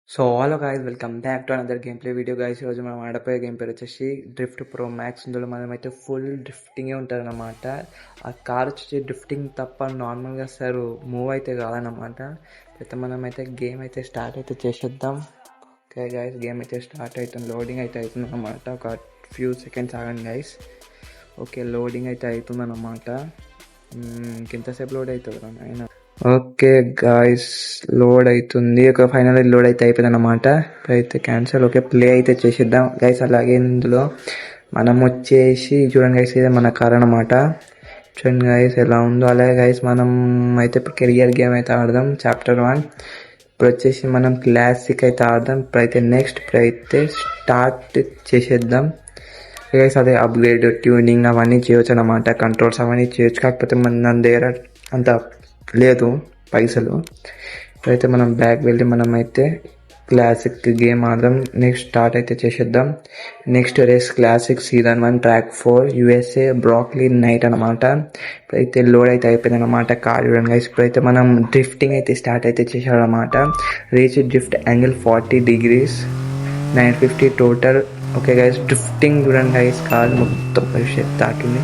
So hello guys, welcome back to another game play video guys. ఈరోజు మనం ఆడపోయే game పేరు వచ్చేసి డ్రిఫ్ట్ ప్రో మ్యాక్స్. ఇందులో మనమైతే ఫుల్ డ్రిఫ్టింగే ఉంటుంది అనమాట. ఆ కార్ వచ్చి డ్రిఫ్టింగ్ తప్ప నార్మల్గా అసలు మూవ్ అయితే కాదనమాట. అయితే మనమైతే గేమ్ అయితే స్టార్ట్ అయితే చేసేద్దాం. ఓకే గైస్, గేమ్ అయితే స్టార్ట్ అవుతుంది, లోడింగ్ అయితే అవుతుంది అనమాట. ఒక ఫ్యూ సెకండ్స్ ఆగండి గైస్. ఓకే, లోడింగ్ అయితే అవుతుంది అనమాట. ఇంకెంతసేపు లోడ్ అవుతుంది అయినా. ఓకే గాయస్, లోడ్ అవుతుంది. ఒక ఫైనల్ లోడ్ అయితే అయిపోయింది అనమాట. ఇప్పుడైతే క్యాన్సల్. ఓకే, ప్లే అయితే చేసేద్దాం గైస్. అలాగే ఇందులో మనం వచ్చేసి చూడండి గైస్, ఇదే మన కార్ అనమాట. చూడండి గైస్ ఎలా ఉందో. అలాగే గైస్ మనం అయితే ఇప్పుడు కెరియర్ గేమ్ అయితే ఆడదాం, చాప్టర్ 1. ఇప్పుడు వచ్చేసి మనం క్లాసిక్ అయితే ఆడదాం. ఇప్పుడైతే నెక్స్ట్ ఇప్పుడైతే స్టార్ట్ చేసేద్దాం గైస్. అదే అప్గ్రేడ్, ట్యూనింగ్ అవన్నీ చేయొచ్చు అనమాట. కంట్రోల్స్ అవన్నీ చేయొచ్చు. కాకపోతే మన దగ్గర అంత లేదు పైసలు. ఇప్పుడైతే మనం బ్యాక్ వెళ్ళి మనమైతే క్లాసిక్ గేమ్ ఆడదాం. నెక్స్ట్ స్టార్ట్ అయితే చేసేద్దాం. Next race classic season 1 track 4 USA Brooklyn night అనమాట. ఇప్పుడైతే లోడ్ అయితే అయిపోయింది అనమాట. కార్ చూడండి గైస్. ఇప్పుడైతే మనం డ్రిఫ్టింగ్ అయితే స్టార్ట్ అయితే చేసాడనమాట. రీచ్ డ్రిఫ్ట్ యాంగిల్ 40 degrees, 950 టోటల్. ఓకే గైస్, డ్రిఫ్టింగ్ చూడండి గైస్. కార్ మొత్తం షేప్ తాకింది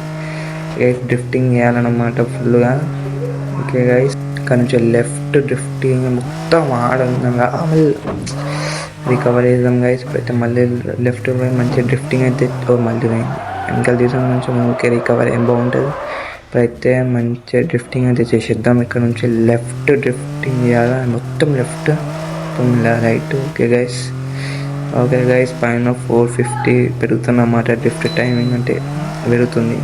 గైస్. డ్రిఫ్టింగ్ చేయాలన్నమాట ఫుల్గా. ఓకే గైస్, ఇక్కడ నుంచి లెఫ్ట్ డ్రిఫ్టింగ్ మొత్తం ఆడంగా రికవర్ చేద్దాం గైస్. ఇప్పుడైతే మళ్ళీ లెఫ్ట్ పోయి మంచిగా డ్రిఫ్టింగ్ అయితే మళ్ళీ వెనకాల తీసాం నుంచి ఓకే, రికవర్ ఏం బాగుంటుంది. ఇప్పుడైతే మంచిగా డ్రిఫ్టింగ్ అయితే చేసేద్దాం. ఇక్కడ నుంచి లెఫ్ట్ డ్రిఫ్టింగ్ చేయాలి, మొత్తం left right. Okay guys. Okay guys, పైన 450 పెరుగుతున్నమాట. డ్రిఫ్ట్ టైమింగ్ అంటే పెరుగుతుంది.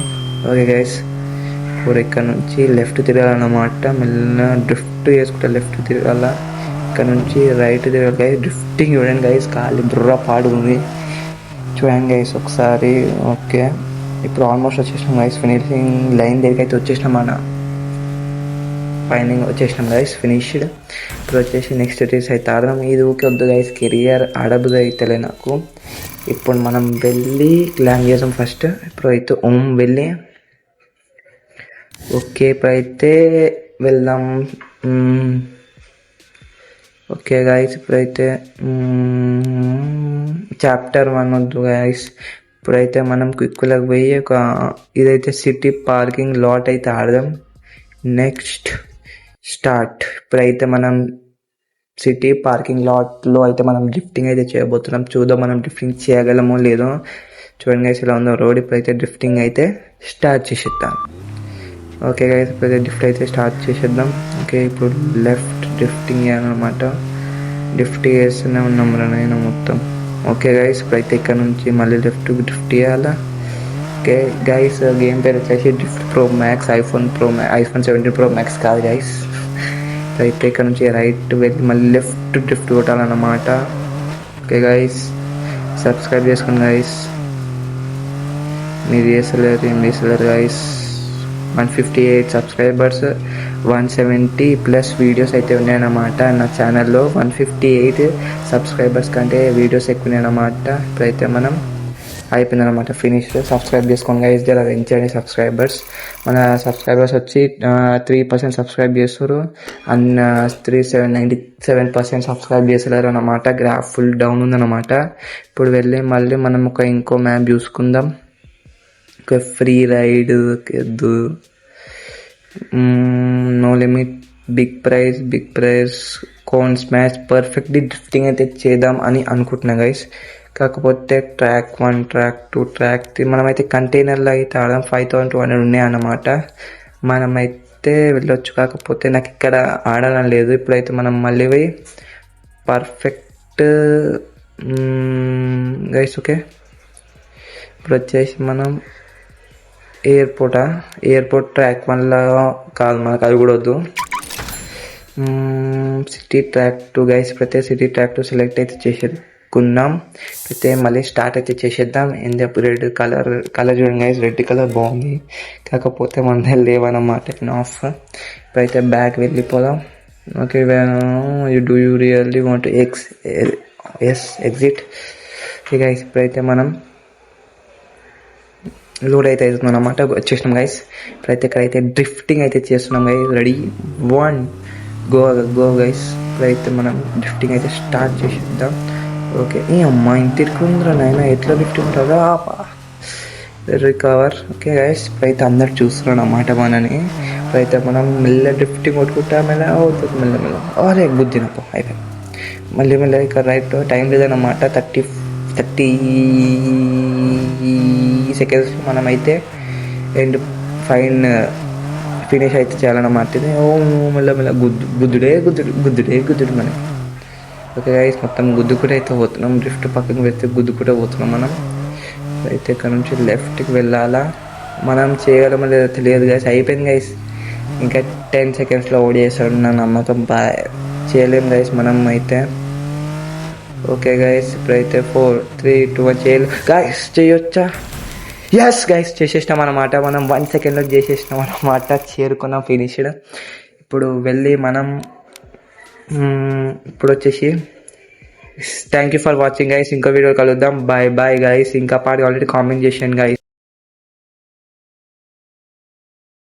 ఓకే గైస్, ఇక్కడ నుంచి లెఫ్ట్ తిరగాలన్నమాట. మెల్లగా డ్రిఫ్ట్ చేసుకుంటా లెఫ్ట్ తిరగాల. ఇక్కడ నుంచి రైట్ తిరగాలి గైస్. డ్రిఫ్టింగ్ చూడండి గైస్, కాలి బుర్ర పాడుతుంది చూడండి గైస్ ఒకసారి. ఓకే, ఇప్పుడు ఆల్మోస్ట్ వచ్చేసినాం గైస్. ఫినిషింగ్ లైన్ దగ్గరికి అయితే వచ్చేసినాం. మన పైన వచ్చేసినాం గైస్, ఫినిష్డ్. ఇప్పుడు వచ్చేసి నెక్స్ట్ రేస్ అయితే ఆడదాం. ఇది ఓకే వద్దు గైస్, కెరియర్ ఆడబుద్ది అయితేలే నాకు. ఇప్పుడు మనం వెళ్ళి క్లాన్ చేసాం ఫస్ట్. ఇప్పుడు అయితే వెళ్ళి ఓకే ఇప్పుడైతే వెళ్దాం. ఓకే గైస్, ఇప్పుడైతే చాప్టర్ 1 వద్దు గైస్. ఇప్పుడైతే మనం క్విక్లకు పోయి ఒక ఇదైతే సిటీ పార్కింగ్ లాట్ అయితే ఆడదాం. Next start. ఇప్పుడైతే మనం సిటీ పార్కింగ్ లాట్లో అయితే మనం డ్రిఫ్టింగ్ అయితే చేయబోతున్నాం. చూద్దాం మనం డ్రిఫ్టింగ్ చేయగలమో లేదో. చూడండి గైస్ ఎలా ఉందో రోడ్. ఇప్పుడైతే డ్రిఫ్టింగ్ అయితే స్టార్ట్ చేసేద్దాం. ఓకే గైస్, ఇప్పుడైతే డ్రిఫ్ట్ అయితే స్టార్ట్ చేసేద్దాం. ఓకే, ఇప్పుడు లెఫ్ట్ డ్రిఫ్టింగ్ చేయాలన్నమాట. డ్రిఫ్ట్ చేస్తూనే ఉన్నాం నేను మొత్తం. ఓకే గైస్, ఇప్పుడైతే ఇక్కడ నుంచి మళ్ళీ లెఫ్ట్ డ్రిఫ్ట్ చేయాలా. ఓకే గైస్, గేమ్ పేరు వచ్చేసి drift pro max. IPhone 17 pro max కాదు గైస్. అయితే ఇక్కడ నుంచి రైట్ వెళ్ళి మళ్ళీ లెఫ్ట్ డ్రిఫ్ట్ కొట్టాలన్నమాట. ఓకే గైస్, సబ్స్క్రైబ్ చేసుకోండి గైస్. మీరు చేస్తలేరు, ఏం చేస్తలేరు గైస్. 158 సబ్స్క్రైబర్స్, 170+ వీడియోస్ అయితే ఉన్నాయన్నమాట నా ఛానల్లో. 158 సబ్స్క్రైబర్స్ కంటే వీడియోస్ ఎక్కువ ఉన్నాయన్నమాట. ఇప్పుడైతే మనం అయిపోయిందన్నమాట, ఫినిష్. సబ్స్క్రైబ్ చేసుకోండి గైస్, జర పెంచండి సబ్స్క్రైబర్స్. మన సబ్స్క్రైబర్స్ వచ్చి 3% సబ్స్క్రైబ్ చేస్తారు అండ్ 97% సబ్స్క్రైబ్ చేస్తలేరు అన్నమాట. గ్రాఫ్ ఫుల్ డౌన్ ఉందన్నమాట. ఇప్పుడు వెళ్ళి మళ్ళీ మనం ఇంకో మ్యాప్ చూసుకుందాం. ఒక ఫ్రీ రైడ్ వద్దు, no limit, big prize, cone smash, perfectly drifting అయితే చేద్దాం అని అనుకుంటున్నా గైస్. కాకపోతే ట్రాక్ 1, ట్రాక్ 2, ట్రాక్ 3 మనమైతే కంటైనర్లో అయితే ఆడదాం. 5200 ఉన్నాయి అన్నమాట. మనమైతే వెళ్ళొచ్చు, కాకపోతే నాకు ఇక్కడ ఆడాలని లేదు. ఇప్పుడైతే మనం మళ్ళీ పోయి పర్ఫెక్ట్ గైస్. ఓకే, ఇప్పుడు వచ్చేసి మనం ఎయిర్పోర్ట్ ట్రాక్ 1లా కాదు మనకు, అది కూడా వద్దు. City track 2 guys. ఇప్పుడైతే సిటీ ట్రాక్ 2 సెలెక్ట్ అయితే చేసేసుకున్నాం. అయితే మళ్ళీ స్టార్ట్ అయితే చేసేద్దాం. ఏంది రెడ్ కలర్ చూడండి గైస్, రెడ్ కలర్ బాగుంది. కాకపోతే మన దగ్గర లేవన్నమాట ఆఫ్. ఇప్పుడైతే బ్యాక్ వెళ్ళిపోదాం. Okay, do you really want exit. Okay guys, ఇప్పుడైతే మనం లోడ్ అయితే అవుతుంది అన్నమాట. వచ్చేసినాం గైస్. ఇప్పుడైతే ఇక్కడైతే డ్రిఫ్టింగ్ అయితే చేస్తున్నాం గైస్. Ready 1 go guys. ఇప్పుడైతే మనం డ్రిఫ్టింగ్ అయితే స్టార్ట్ చేసేద్దాం. ఓకే, ఈ అమ్మ ఇంత ఇరుకుందిరా నాయన, ఎట్లా డ్రిఫ్టింగ్ ఉంటుందా? రికవర్. ఓకే గైస్, ఇప్పుడైతే అందరు చూస్తున్నాడు అన్నమాట మనని. ఇప్పుడైతే మనం మెల్ల డ్రిఫ్టింగ్ కొట్టుకుంటా మెల్ల అవుతుంది, మెల్ల అరే గుద్దినప్పు అయిపోయి మళ్ళీ ఇక్కడ రైట్ టైం లేదన్నమాట. 30 సెకండ్స్ మనమైతే అండ్ ఫినిష్ అయితే చేయాలన్నమాట. ఇది మెల్ల గుద్దుడే మనకి. ఓకే గైస్, మొత్తం గుద్దుకుంటే అయితే పోతున్నాం. డ్రిఫ్ట్ పక్కన పెడితే గుద్దుకుంటే పోతున్నాం మనం. అయితే ఇక్కడ నుంచి లెఫ్ట్కి వెళ్ళాలా, మనం చేయగలమో లేదో తెలియదు గైస్. అయిపోయింది గైస్, ఇంకా 10 సెకండ్స్లో ఓడిచేస్తాడు నా నమ్మకం. చేయలేము గైస్ మనం అయితే. ఓకే గైస్, ఇప్పుడైతే 4, 3, 2 చేయాలి గైస్. చేయొచ్చా? ఎస్ గైస్, చేసేసినాం అన్నమాట. మనం 1 సెకండ్లో చేసేసినాం అన్నమాట. చేరుకున్నాం ఫినిష్డ్. ఇప్పుడు వెళ్ళి మనం ఇప్పుడు వచ్చేసి thank you for watching guys. ఇంకో వీడియో కలుద్దాం. Bye guys. ఇంకా పాట ఆల్రెడీ కామెంట్ చేశాను గైస్.